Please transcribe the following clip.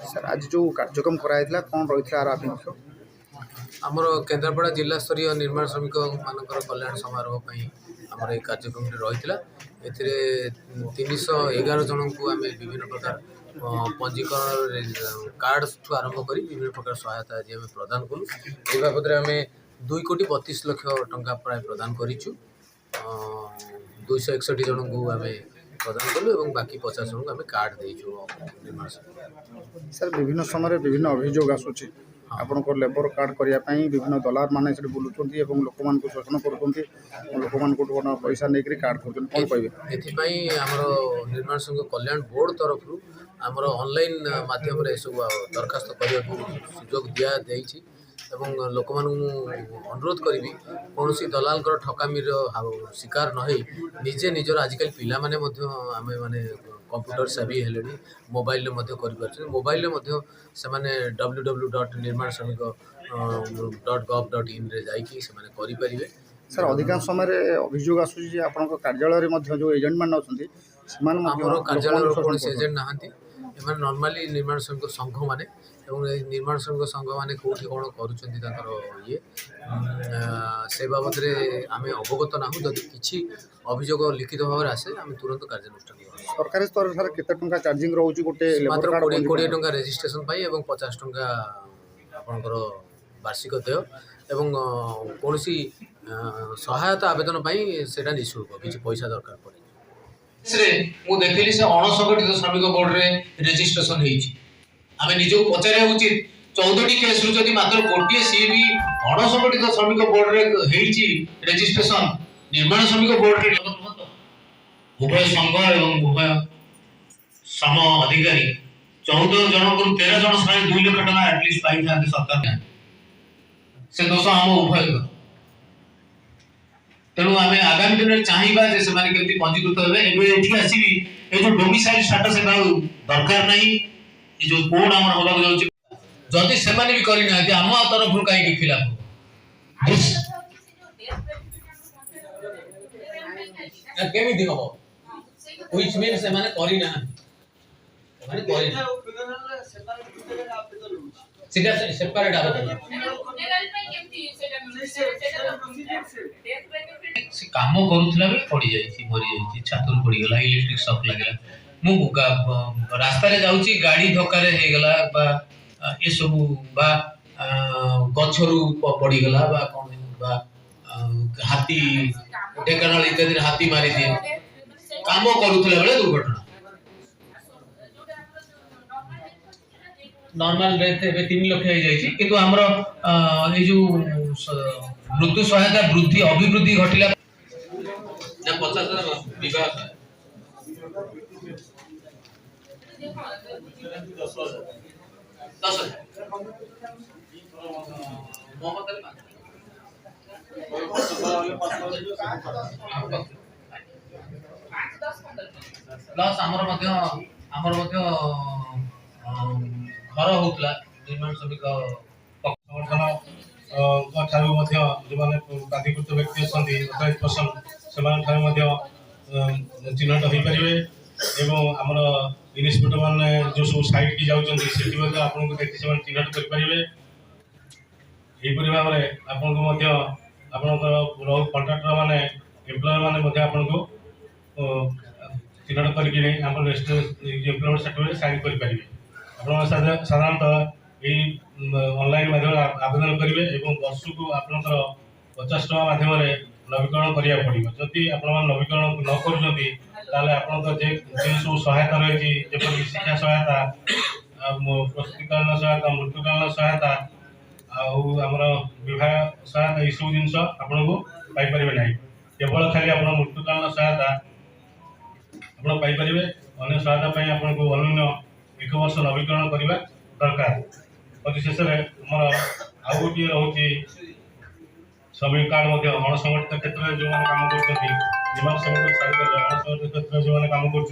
sir आज जो कार्यक्रम कराइला कौन रही आर आभिमुख्य आमर केन्द्रापड़ा जिला स्तरीय निर्माण श्रमिक मानकर कल्याण समारोह आमर ये कार्यक्रम रही ए 311 जन को आम विभिन्न प्रकार पंजीकरण कार्ड ठू आरंभ कर विभिन्न प्रकार सहायता आज आम प्रदान कलु ये बाबद आम 2,32,00,000 टंका प्राय प्रदान करूँ 261 जन को आम प्रदान कलु और बाकी 50 जन को आम कार्ड देचु निर्माण सर विभिन्न समय विभिन्न अभियोग आसूँ आपण लेबर कार्ड करने विभिन्न दलार मैंने बुलूँ लोक मान शोषण कर लोक मान पैसा नहीं कार्ड कर निर्माण संघ कल्याण बोर्ड तरफ आमर ऑनलाइन माध्यम सब दरखास्त करने सुजोग दिखाई लोक अनुरोध करी कौन दलाल ठकामीर शिकार नई निजे निजर आजिकल पिला माने आम माने कंप्यूटर सेवी हेले मोबाइल मोबाइल से www.nirmanshramik.gov.in जाकि सर अधिकांश समय अभियोग आसूँ आप कार्यालय जो एजेंट मैंने अच्छा कार्यालय कौन एजेंट नहांती नॉर्मली निर्माण श्रमिक संघ माने निर्माण श्रमिक संघ मैंने कौटी कौन कर ये से बाबद आम अवगत ना जदि किसी अभियोग लिखित भाव में आसे आम तुरंत कार्यानुष्ठान सरकारी स्तर सर केते टंका चार्जिंग रोचे गोटे मात्र 20 टंका रेजिस्ट्रेशन पाई और 50 टंका आपणकर वार्षिक देय एवं कौन सहायता आवेदन से निःशुल्क किसी पैसा दरकार पड़े देखली से अणसंगठित श्रमिक बोर्ड रे रेजिस्ट्रेशन आम निजक पचार उचित 14टी केस रु मात्र गोटे सी भी अणसंगठित श्रमिक बोर्ड रे रेजिस्ट्रेशन निर्माण श्रमिक बोर्ड रे उभय संघ एवं उभय श्रम अधिकारी 14 जन को 13 जन सारे 2 लाख टका एटलिस्ट पाई था सरकार से दोष आम उभय तेणु आम आगामी दिन में चाहिए जे से केमती पंजीकृत हे आसबि ये जो डोमिसाइल स्टेटस दरकार नहीं ये जो कोड आम होगा जाऊँ जदि से भी करना आम तरफ कहीं खिलाफ केमी हम व्हिच मीन से माने करना माने करना सीधा सेपरेट आवेदन से काम करूला भी पड़ी जाई मरी जाई छातुर पड़ी गला इलेक्ट्रिक शॉक लागला मु रास्ता रे जाउची गाड़ी धक्का रे हे गला बा ए सब बा गछरु पड़ी गला बा कोन बा हाथी ढेकानाल इत्यादि हाथी मारी दिए काम करूला बेले दुर्घटना नॉर्मल डेथ ए 3 लाख हो जाई किंतु हमर ए जो मृत्यु सहायता वृद्धि अभिवृद्धि घटिला ना 50 विवाह 10 प्लस घर होता निर्माण श्रमिक जो प्राधिकृत व्यक्ति अच्छा पर्सन से चिन्हट हो पारे और आमर इन्स्पेक्टर मैंने जो सब साइट की जाती आपको देखिए से चिन्हट करेंगे यहीपरि भाव में आपंकर कंट्राक्टर मैंने एम्प्लॉय मैंने आपको चिन्हट करके एम्प्लॉयमेंट सर्टिफिकेट साइन करेंगे आप साधारणतः यही ऑनलाइन माध्यम आवेदन करेंगे और वर्ष को आपंकर 50 टका माध्यम नवीकरण करा पड़ो जदि आप नवीकरण न कर सब सहायता रही शिक्षा सहायता प्रस्तुतिकालीन सहायता मृत्युकालीन सहायता आमर विवाह सहायता ये सब जिन आपको पाइपर ना केवल खाली आप मृत्युकालीन सहायता आपरे अन्य सहायता आपको अन्य 1 वर्ष नवीकरण करने दरकार परिशेष आमर आउ गोटे रोचे श्रमिक कार्ड अणसंगठित क्षेत्र में जो काम कर निर्माण श्रमिक अणसंगठित क्षेत्र में जो काम कर